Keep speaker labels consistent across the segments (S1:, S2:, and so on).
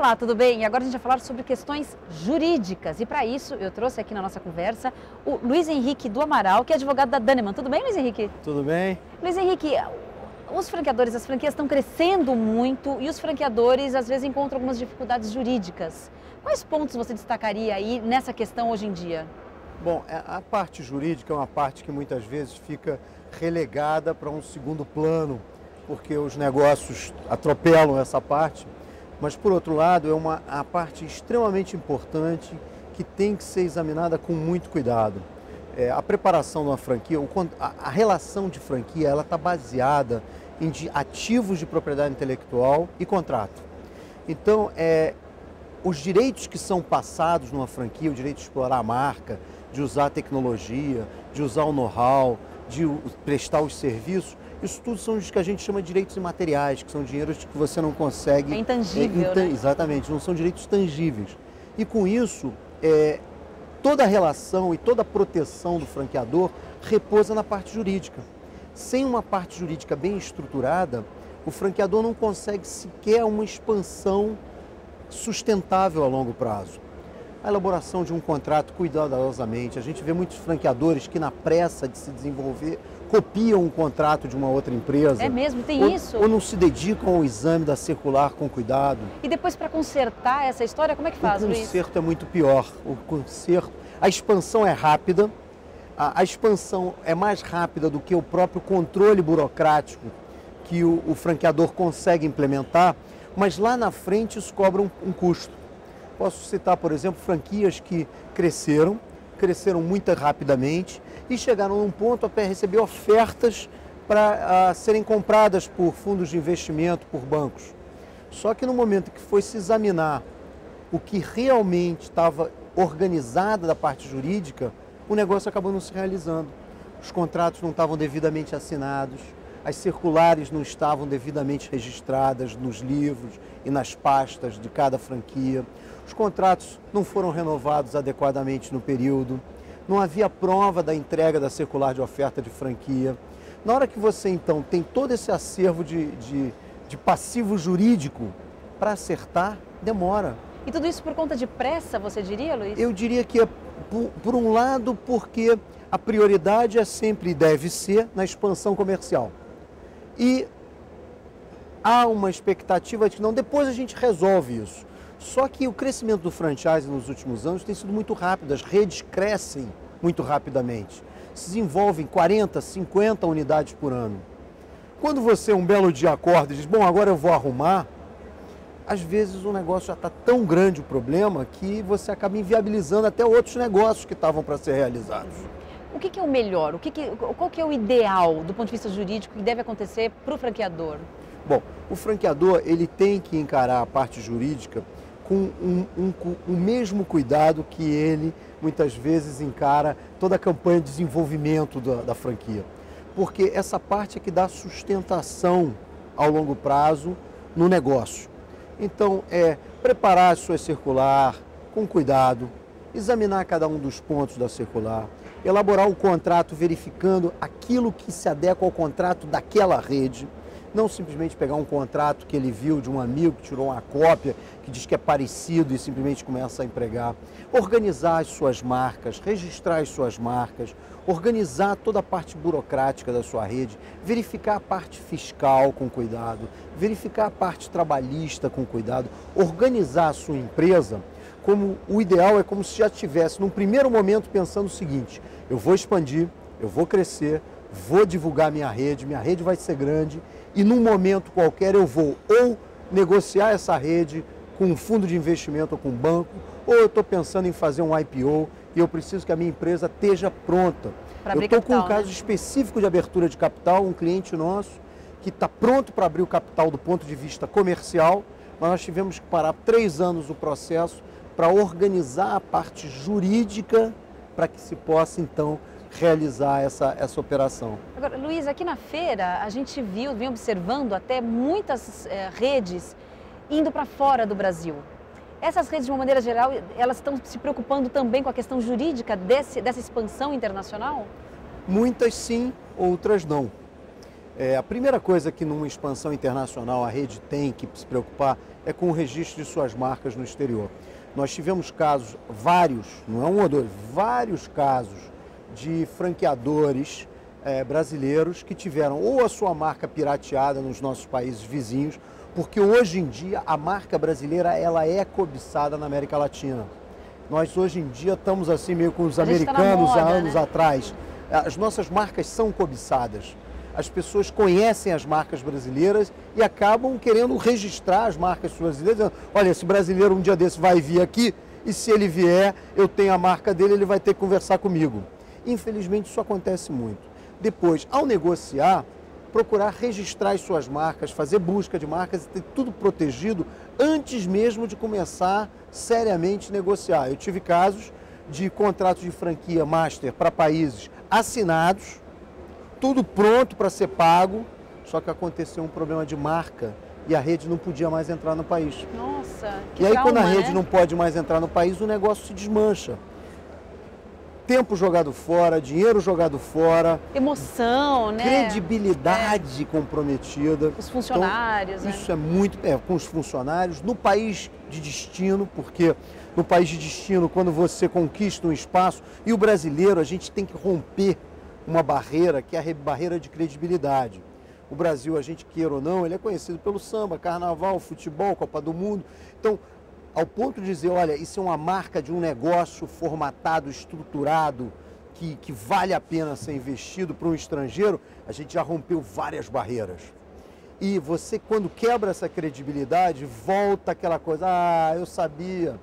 S1: Olá, tudo bem? E agora a gente vai falar sobre questões jurídicas. E para isso eu trouxe aqui na nossa conversa o Luiz Henrique do Amaral, que é advogado da Daneman. Tudo bem, Luiz Henrique?
S2: Tudo bem?
S1: Luiz Henrique, os franqueadores, as franquias estão crescendo muito e os franqueadores às vezes encontram algumas dificuldades jurídicas. Quais pontos você destacaria aí nessa questão hoje em dia?
S2: Bom, a parte jurídica é uma parte que muitas vezes fica relegada para um segundo plano, porque os negócios atropelam essa parte. Mas, por outro lado, é a parte extremamente importante que tem que ser examinada com muito cuidado. A preparação de uma franquia, a relação de franquia, ela está baseada em ativos de propriedade intelectual e contrato. Então, os direitos que são passados numa franquia, o direito de explorar a marca, de usar a tecnologia, de usar o know-how, de prestar os serviços, isso tudo são os que a gente chama de direitos imateriais, que são dinheiros que você não consegue...
S1: É intangível, né?
S2: Exatamente, não são direitos tangíveis. E com isso, toda a relação e toda a proteção do franqueador repousa na parte jurídica. Sem uma parte jurídica bem estruturada, o franqueador não consegue sequer uma expansão sustentável a longo prazo. A elaboração de um contrato cuidadosamente, a gente vê muitos franqueadores que na pressa de se desenvolver copiam um contrato de uma outra empresa.
S1: É mesmo? Tem isso?
S2: Ou não se dedicam ao exame da circular com cuidado.
S1: E depois para consertar essa história, como é que faz, Luiz?
S2: O conserto é muito pior. A expansão é rápida, a expansão é mais rápida do que o próprio controle burocrático que o franqueador consegue implementar, mas lá na frente isso cobra um custo. Posso citar, por exemplo, franquias que cresceram muito rapidamente e chegaram num ponto até receber ofertas para serem compradas por fundos de investimento, por bancos. Só que no momento que foi se examinar o que realmente estava organizado da parte jurídica, o negócio acabou não se realizando. Os contratos não estavam devidamente assinados, as circulares não estavam devidamente registradas nos livros e nas pastas de cada franquia. Os contratos não foram renovados adequadamente no período. Não havia prova da entrega da circular de oferta de franquia. Na hora que você, então, tem todo esse acervo de passivo jurídico para acertar, demora.
S1: E tudo isso por conta de pressa, você diria, Luiz?
S2: Eu diria que é, por um lado, porque a prioridade é sempre e deve ser na expansão comercial. E há uma expectativa de que não, depois a gente resolve isso. Só que o crescimento do franchise nos últimos anos tem sido muito rápido, as redes crescem muito rapidamente, se desenvolvem 40, 50 unidades por ano. Quando você um belo dia acorda e diz, bom, agora eu vou arrumar, às vezes o negócio já está tão grande o problema que você acaba inviabilizando até outros negócios que estavam para ser realizados.
S1: O que é o melhor? Qual que é o ideal do ponto de vista jurídico que deve acontecer para o franqueador?
S2: Bom, o franqueador ele tem que encarar a parte jurídica com o mesmo cuidado que ele muitas vezes encara toda a campanha de desenvolvimento da franquia. Porque essa parte é que dá sustentação ao longo prazo no negócio. Então, preparar a sua circular com cuidado, examinar cada um dos pontos da circular, elaborar o contrato verificando aquilo que se adequa ao contrato daquela rede, não simplesmente pegar um contrato que ele viu de um amigo que tirou uma cópia, que diz que é parecido e simplesmente começa a empregar. Organizar as suas marcas, registrar as suas marcas, organizar toda a parte burocrática da sua rede, verificar a parte fiscal com cuidado, verificar a parte trabalhista com cuidado, organizar a sua empresa. Como o ideal é como se já estivesse, num primeiro momento, pensando o seguinte, eu vou expandir, eu vou crescer, vou divulgar minha rede vai ser grande e num momento qualquer eu vou ou negociar essa rede com um fundo de investimento ou com um banco, ou eu estou pensando em fazer um IPO e eu preciso que a minha empresa esteja pronta. Eu estou com um caso específico de abertura de capital, um cliente nosso que está pronto para abrir o capital do ponto de vista comercial, mas nós tivemos que parar 3 anos o processo para organizar a parte jurídica para que se possa, então, realizar essa operação.
S1: Agora, Luiz, aqui na feira a gente vem observando até muitas redes indo para fora do Brasil. Essas redes, de uma maneira geral, elas estão se preocupando também com a questão jurídica dessa expansão internacional?
S2: Muitas sim, outras não. A primeira coisa que numa expansão internacional a rede tem que se preocupar é com o registro de suas marcas no exterior. Nós tivemos casos, vários, não é um ou dois, vários casos de franqueadores brasileiros que tiveram ou a sua marca pirateada nos nossos países vizinhos, porque hoje em dia a marca brasileira ela é cobiçada na América Latina. Nós hoje em dia estamos assim meio com os americanos há anos atrás. As nossas marcas são cobiçadas. As pessoas conhecem as marcas brasileiras e acabam querendo registrar as marcas brasileiras. Dizendo, olha, esse brasileiro um dia desse vai vir aqui e se ele vier, eu tenho a marca dele, ele vai ter que conversar comigo. Infelizmente isso acontece muito. Depois, ao negociar, procurar registrar as suas marcas, fazer busca de marcas e ter tudo protegido antes mesmo de começar seriamente a negociar. Eu tive casos de contratos de franquia master para países assinados, tudo pronto para ser pago, só que aconteceu um problema de marca e a rede não podia mais entrar no país.
S1: Nossa, que
S2: E aí
S1: trauma,
S2: quando a rede
S1: né?
S2: não pode mais entrar no país, o negócio se desmancha. Tempo jogado fora, dinheiro jogado fora.
S1: Emoção, né?
S2: Credibilidade comprometida.
S1: Os funcionários,
S2: então, isso é muito... com os funcionários, no país de destino, porque no país de destino, quando você conquista um espaço, e o brasileiro, a gente tem que romper uma barreira, que é a barreira de credibilidade. O Brasil, a gente queira ou não, ele é conhecido pelo samba, carnaval, futebol, Copa do Mundo. Então, ao ponto de dizer, olha, isso é uma marca de um negócio formatado, estruturado, que vale a pena ser investido para um estrangeiro, a gente já rompeu várias barreiras. E você, quando quebra essa credibilidade, volta aquela coisa, eu sabia,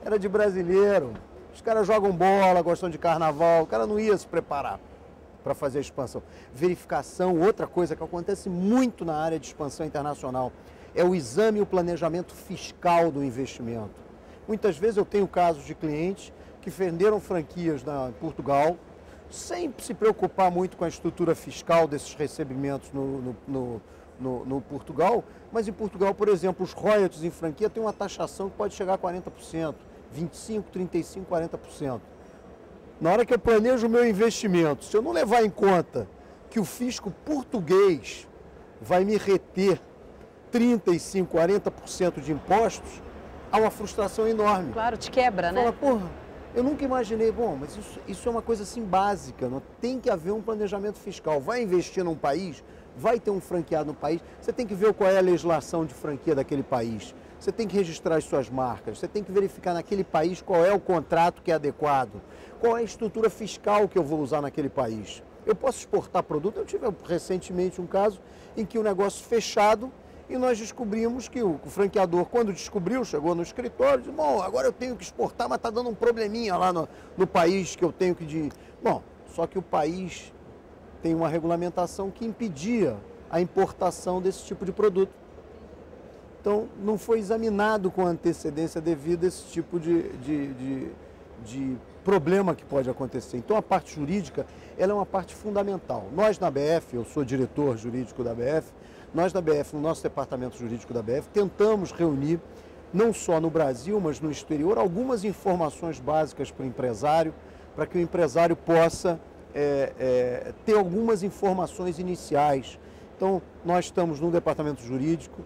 S2: era de brasileiro, os caras jogam bola, gostam de carnaval, o cara não ia se preparar para fazer a expansão. Verificação, outra coisa que acontece muito na área de expansão internacional, é o exame e o planejamento fiscal do investimento. Muitas vezes eu tenho casos de clientes que venderam franquias em Portugal, sem se preocupar muito com a estrutura fiscal desses recebimentos no Portugal, mas em Portugal, por exemplo, os royalties em franquia têm uma taxação que pode chegar a 40%, 25%, 35%, 40%. Na hora que eu planejo o meu investimento, se eu não levar em conta que o fisco português vai me reter 35%, 40% de impostos, há uma frustração enorme.
S1: Claro, te quebra, né?
S2: Fala, porra, eu nunca imaginei, bom, mas isso é uma coisa assim básica, não tem que haver um planejamento fiscal. Vai investir num país, vai ter um franqueado no país, você tem que ver qual é a legislação de franquia daquele país. Você tem que registrar as suas marcas, você tem que verificar naquele país qual é o contrato que é adequado, qual é a estrutura fiscal que eu vou usar naquele país. Eu posso exportar produto? Eu tive recentemente um caso em que o negócio fechado e nós descobrimos que o franqueador, quando descobriu, chegou no escritório e disse, bom, agora eu tenho que exportar, mas está dando um probleminha lá no país que eu tenho que... Bom, só que o país tem uma regulamentação que impedia a importação desse tipo de produto. Então, não foi examinado com antecedência devida esse tipo de problema que pode acontecer. Então, a parte jurídica, ela é uma parte fundamental. Nós, na BF, eu sou diretor jurídico da BF, nós, na BF, no nosso departamento jurídico da BF, tentamos reunir, não só no Brasil, mas no exterior, algumas informações básicas para o empresário, para que o empresário possa ter algumas informações iniciais. Então, nós estamos no departamento jurídico,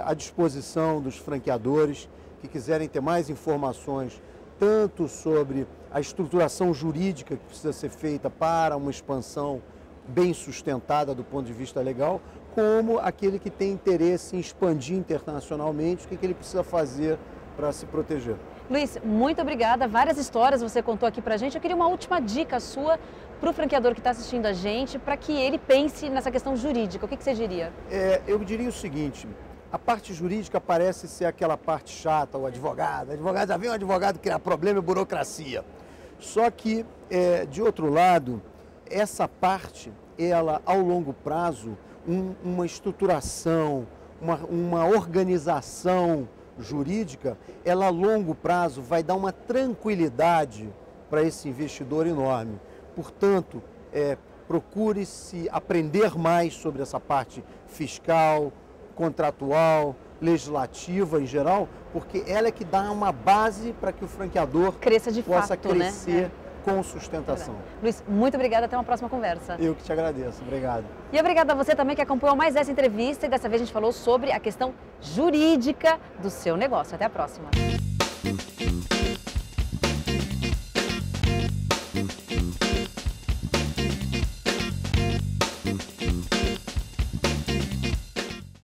S2: à disposição dos franqueadores que quiserem ter mais informações, tanto sobre a estruturação jurídica que precisa ser feita para uma expansão bem sustentada do ponto de vista legal, como aquele que tem interesse em expandir internacionalmente, o que ele precisa fazer para se proteger.
S1: Luiz, muito obrigada. Várias histórias você contou aqui pra gente. Eu queria uma última dica sua para o franqueador que está assistindo a gente, para que ele pense nessa questão jurídica. O que você diria?
S2: Eu diria o seguinte, a parte jurídica parece ser aquela parte chata, o advogado. Já vem um advogado criar problema e burocracia. Só que, de outro lado, essa parte, ela, ao longo prazo, uma estruturação, uma organização jurídica, ela a longo prazo vai dar uma tranquilidade para esse investidor enorme. Portanto, procure-se aprender mais sobre essa parte fiscal, contratual, legislativa em geral, porque ela é que dá uma base para que o franqueador
S1: cresça de
S2: possa
S1: fato,
S2: crescer
S1: né?
S2: com sustentação.
S1: Luiz, muito obrigada, até uma próxima conversa.
S2: Eu que te agradeço, obrigado.
S1: E obrigada a você também que acompanhou mais essa entrevista e dessa vez a gente falou sobre a questão jurídica do seu negócio. Até a próxima.